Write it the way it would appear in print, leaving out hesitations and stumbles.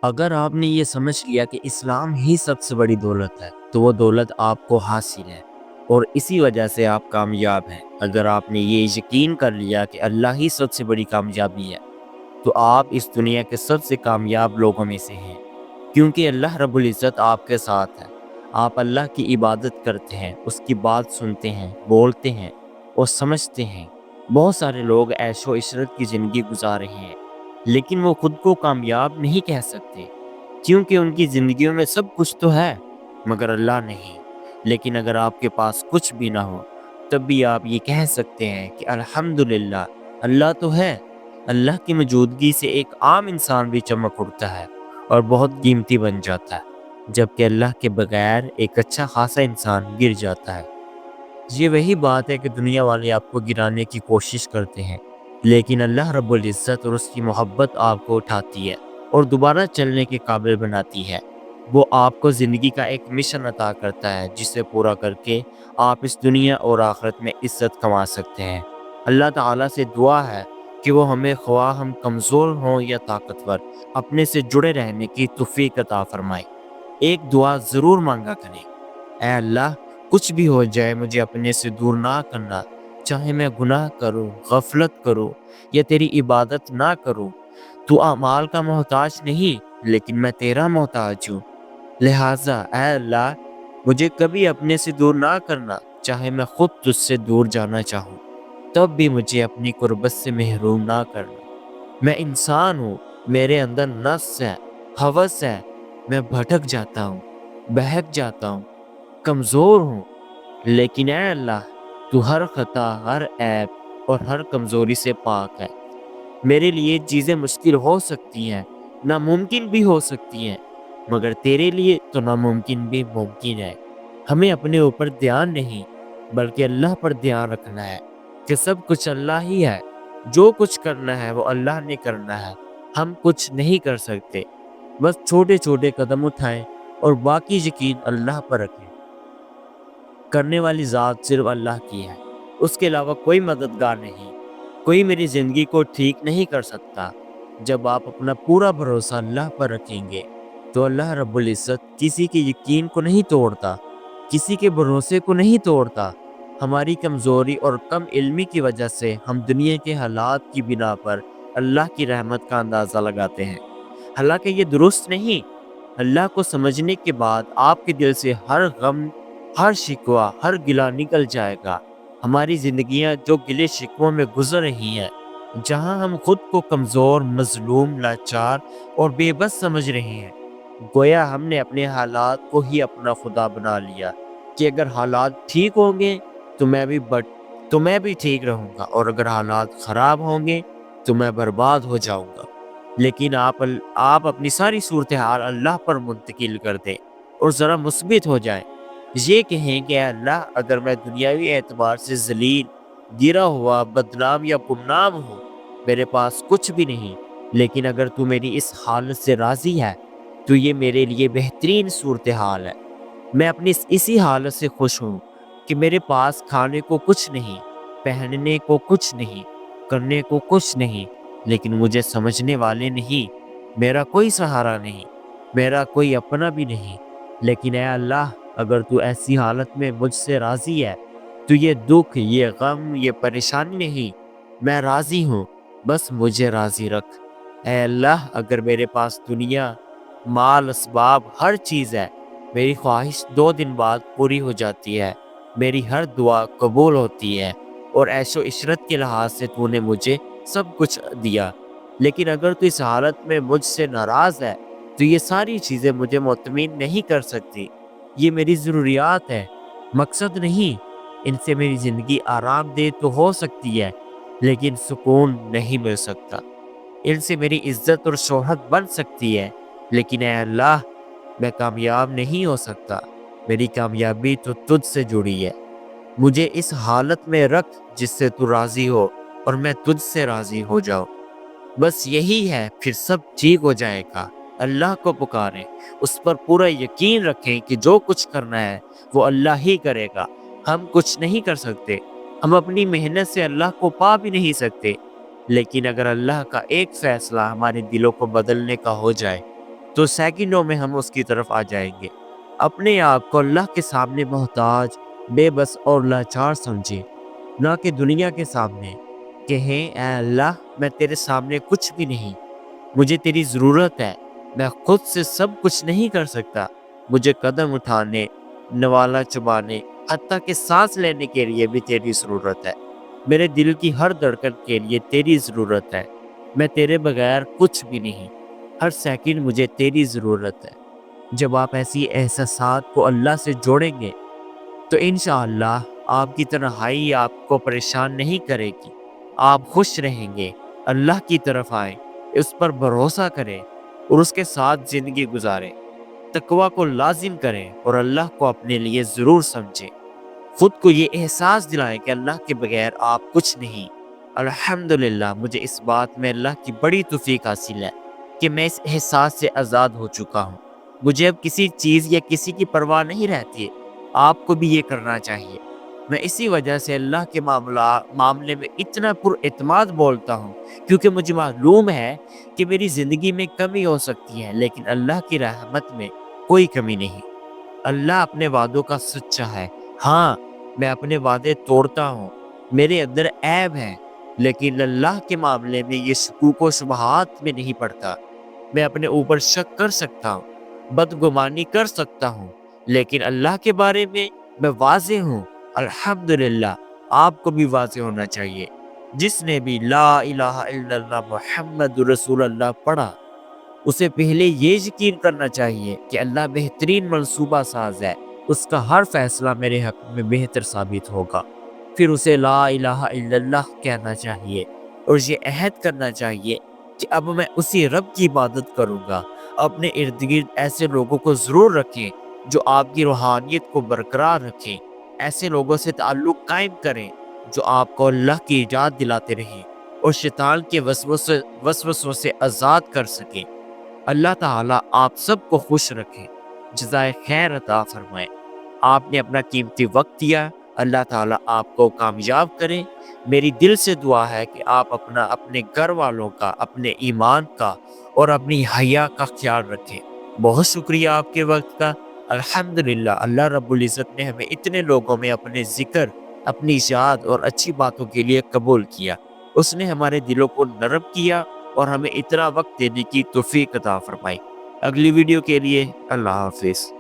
اگر آپ نے یہ سمجھ لیا کہ اسلام ہی سب سے بڑی دولت ہے تو وہ دولت آپ کو حاصل ہے اور اسی وجہ سے آپ کامیاب ہیں۔ اگر آپ نے یہ یقین کر لیا کہ اللہ ہی سب سے بڑی کامیابی ہے تو آپ اس دنیا کے سب سے کامیاب لوگوں میں سے ہیں، کیونکہ اللہ رب العزت آپ کے ساتھ ہے۔ آپ اللہ کی عبادت کرتے ہیں، اس کی بات سنتے ہیں، بولتے ہیں اور سمجھتے ہیں۔ بہت سارے لوگ عیش و عشرت کی زندگی گزار رہے ہیں لیکن وہ خود کو کامیاب نہیں کہہ سکتے، کیونکہ ان کی زندگیوں میں سب کچھ تو ہے مگر اللہ نہیں۔ لیکن اگر آپ کے پاس کچھ بھی نہ ہو تب بھی آپ یہ کہہ سکتے ہیں کہ الحمدللہ، اللہ تو ہے۔ اللہ کی موجودگی سے ایک عام انسان بھی چمک اٹھتا ہے اور بہت قیمتی بن جاتا ہے، جبکہ اللہ کے بغیر ایک اچھا خاصا انسان گر جاتا ہے۔ یہ وہی بات ہے کہ دنیا والے آپ کو گرانے کی کوشش کرتے ہیں، لیکن اللہ رب العزت اور اس کی محبت آپ کو اٹھاتی ہے اور دوبارہ چلنے کے قابل بناتی ہے۔ وہ آپ کو زندگی کا ایک مشن عطا کرتا ہے جسے پورا کر کے آپ اس دنیا اور آخرت میں عزت کما سکتے ہیں۔ اللہ تعالیٰ سے دعا ہے کہ وہ ہمیں، خواہ ہم کمزور ہوں یا طاقتور، اپنے سے جڑے رہنے کی توفیق عطا فرمائے۔ ایک دعا ضرور مانگا کریں: اے اللہ، کچھ بھی ہو جائے مجھے اپنے سے دور نہ کرنا، چاہے میں گناہ کروں، غفلت کروں یا تیری عبادت نہ کروں۔ تو اعمال کا محتاج نہیں لیکن میں تیرا محتاج ہوں، لہٰذا اے اللہ مجھے کبھی اپنے سے دور نہ کرنا، چاہے میں خود تجھ سے دور جانا چاہوں تب بھی مجھے اپنی قربت سے محروم نہ کرنا۔ میں انسان ہوں، میرے اندر نفس ہے، ہوس ہے، میں بھٹک جاتا ہوں، بہک جاتا ہوں، کمزور ہوں، لیکن اے اللہ تو ہر خطا، ہر عیب اور ہر کمزوری سے پاک ہے۔ میرے لیے چیزیں مشکل ہو سکتی ہیں، ناممکن بھی ہو سکتی ہیں، مگر تیرے لیے تو ناممکن بھی ممکن ہے۔ ہمیں اپنے اوپر دھیان نہیں بلکہ اللہ پر دھیان رکھنا ہے کہ سب کچھ اللہ ہی ہے، جو کچھ کرنا ہے وہ اللہ نے کرنا ہے، ہم کچھ نہیں کر سکتے۔ بس چھوٹے چھوٹے قدم اٹھائیں اور باقی یقین اللہ پر رکھیں۔ کرنے والی ذات صرف اللہ کی ہے، اس کے علاوہ کوئی مددگار نہیں، کوئی میری زندگی کو ٹھیک نہیں کر سکتا۔ جب آپ اپنا پورا بھروسہ اللہ پر رکھیں گے تو اللہ رب العزت کسی کے یقین کو نہیں توڑتا، کسی کے بھروسے کو نہیں توڑتا۔ ہماری کمزوری اور کم علمی کی وجہ سے ہم دنیا کے حالات کی بنا پر اللہ کی رحمت کا اندازہ لگاتے ہیں، حالانکہ یہ درست نہیں۔ اللہ کو سمجھنے کے بعد آپ کے دل سے ہر غم، ہر شکوہ، ہر گلہ نکل جائے گا۔ ہماری زندگیاں جو گلے شکووں میں گزر رہی ہیں، جہاں ہم خود کو کمزور، مظلوم، لاچار اور بے بس سمجھ رہے ہیں، گویا ہم نے اپنے حالات کو ہی اپنا خدا بنا لیا کہ اگر حالات ٹھیک ہوں گے تو میں بھی ٹھیک رہوں گا، اور اگر حالات خراب ہوں گے تو میں برباد ہو جاؤں گا۔ لیکن آپ اپنی ساری صورتحال اللہ پر منتقل کر دیں اور ذرا مثبت ہو جائیں۔ یہ کہیں کہ اے اللہ، اگر میں دنیاوی اعتبار سے ذلیل، گرا ہوا، بدنام یا گمنام ہوں، میرے پاس کچھ بھی نہیں، لیکن اگر تو میری اس حالت سے راضی ہے تو یہ میرے لیے بہترین صورتحال ہے۔ میں اپنی اسی حالت سے خوش ہوں کہ میرے پاس کھانے کو کچھ نہیں، پہننے کو کچھ نہیں، کرنے کو کچھ نہیں، لیکن مجھے سمجھنے والے نہیں، میرا کوئی سہارا نہیں، میرا کوئی اپنا بھی نہیں۔ لیکن اے اللہ، اگر تو ایسی حالت میں مجھ سے راضی ہے تو یہ دکھ، یہ غم، یہ پریشانی نہیں، میں راضی ہوں، بس مجھے راضی رکھ۔ اے اللہ، اگر میرے پاس دنیا، مال، اسباب، ہر چیز ہے، میری خواہش 2 دن بعد پوری ہو جاتی ہے، میری ہر دعا قبول ہوتی ہے اور عیش و عشرت کے لحاظ سے تو نے مجھے سب کچھ دیا، لیکن اگر تو اس حالت میں مجھ سے ناراض ہے تو یہ ساری چیزیں مجھے مطمئن نہیں کر سکتی۔ یہ میری ضروریات ہے، مقصد نہیں۔ ان سے میری زندگی آرام دہ تو ہو سکتی ہے لیکن سکون نہیں مل سکتا۔ ان سے میری عزت اور شہرت بن سکتی ہے لیکن اے اللہ، میں کامیاب نہیں ہو سکتا۔ میری کامیابی تو تجھ سے جڑی ہے۔ مجھے اس حالت میں رکھ جس سے تو راضی ہو اور میں تجھ سے راضی ہو جاؤں۔ بس یہی ہے، پھر سب ٹھیک ہو جائے گا۔ اللہ کو پکاریں، اس پر پورا یقین رکھیں کہ جو کچھ کرنا ہے وہ اللہ ہی کرے گا۔ ہم کچھ نہیں کر سکتے، ہم اپنی محنت سے اللہ کو پا بھی نہیں سکتے، لیکن اگر اللہ کا ایک فیصلہ ہمارے دلوں کو بدلنے کا ہو جائے تو سیکنڈوں میں ہم اس کی طرف آ جائیں گے۔ اپنے آپ کو اللہ کے سامنے محتاج، بے بس اور لاچار سمجھے، نہ کہ دنیا کے سامنے۔ کہیں اے اللہ، میں تیرے سامنے کچھ بھی نہیں، مجھے تیری ضرورت ہے، میں خود سے سب کچھ نہیں کر سکتا، مجھے قدم اٹھانے، نوالا چبانے، حتیٰ کہ سانس لینے کے لیے بھی تیری ضرورت ہے۔ میرے دل کی ہر دھڑکن کے لیے تیری ضرورت ہے، میں تیرے بغیر کچھ بھی نہیں، ہر سیکنڈ مجھے تیری ضرورت ہے۔ جب آپ ایسی احساسات کو اللہ سے جوڑیں گے تو انشاءاللہ آپ کی تنہائی آپ کو پریشان نہیں کرے گی، آپ خوش رہیں گے۔ اللہ کی طرف آئیں، اس پر بھروسہ کریں اور اس کے ساتھ زندگی گزاریں۔ تقوی کو لازم کریں اور اللہ کو اپنے لیے ضرور سمجھیں۔ خود کو یہ احساس دلائیں کہ اللہ کے بغیر آپ کچھ نہیں۔ الحمدللہ، مجھے اس بات میں اللہ کی بڑی توفیق حاصل ہے کہ میں اس احساس سے آزاد ہو چکا ہوں۔ مجھے اب کسی چیز یا کسی کی پرواہ نہیں رہتی ہے۔ آپ کو بھی یہ کرنا چاہیے۔ میں اسی وجہ سے اللہ کے معاملے میں اتنا پر اعتماد بولتا ہوں، کیونکہ مجھے معلوم ہے کہ میری زندگی میں کمی ہو سکتی ہے، لیکن اللہ کی رحمت میں کوئی کمی نہیں۔ اللہ اپنے وعدوں کا سچا ہے۔ ہاں، میں اپنے وعدے توڑتا ہوں، میرے اندر عیب ہے، لیکن اللہ کے معاملے میں یہ شکوک و شبہات میں نہیں پڑتا۔ میں اپنے اوپر شک کر سکتا ہوں، بدگمانی کر سکتا ہوں، لیکن اللہ کے بارے میں واضح ہوں۔ الحمدللہ، آپ کو بھی واضح ہونا چاہیے۔ جس نے بھی لا الہ الا اللہ محمد رسول اللہ پڑھا، اسے پہلے یہ یقین کرنا چاہیے کہ اللہ بہترین منصوبہ ساز ہے، اس کا ہر فیصلہ میرے حق میں بہتر ثابت ہوگا۔ پھر اسے لا الہ الا اللہ کہنا چاہیے اور یہ عہد کرنا چاہیے کہ اب میں اسی رب کی عبادت کروں گا۔ اپنے ارد گرد ایسے لوگوں کو ضرور رکھیں جو آپ کی روحانیت کو برقرار رکھیں، ایسے لوگوں سے تعلق قائم کریں جو آپ کو اللہ کی یاد دلاتے رہیں اور شیطان کے وسوسوں سے آزاد کر سکیں۔ اللہ تعالیٰ آپ سب کو خوش رکھے، جزائے خیر عطا فرمائے۔ آپ نے اپنا قیمتی وقت دیا، اللہ تعالیٰ آپ کو کامیاب کرے۔ میری دل سے دعا ہے کہ آپ اپنے گھر والوں کا، اپنے ایمان کا اور اپنی حیا کا خیال رکھیں۔ بہت شکریہ آپ کے وقت کا۔ الحمدللہ، اللہ رب العزت نے ہمیں اتنے لوگوں میں اپنے ذکر، اپنی یاد اور اچھی باتوں کے لیے قبول کیا۔ اس نے ہمارے دلوں کو نرم کیا اور ہمیں اتنا وقت دینے کی توفیق عطا فرمائی۔ اگلی ویڈیو کے لیے اللہ حافظ۔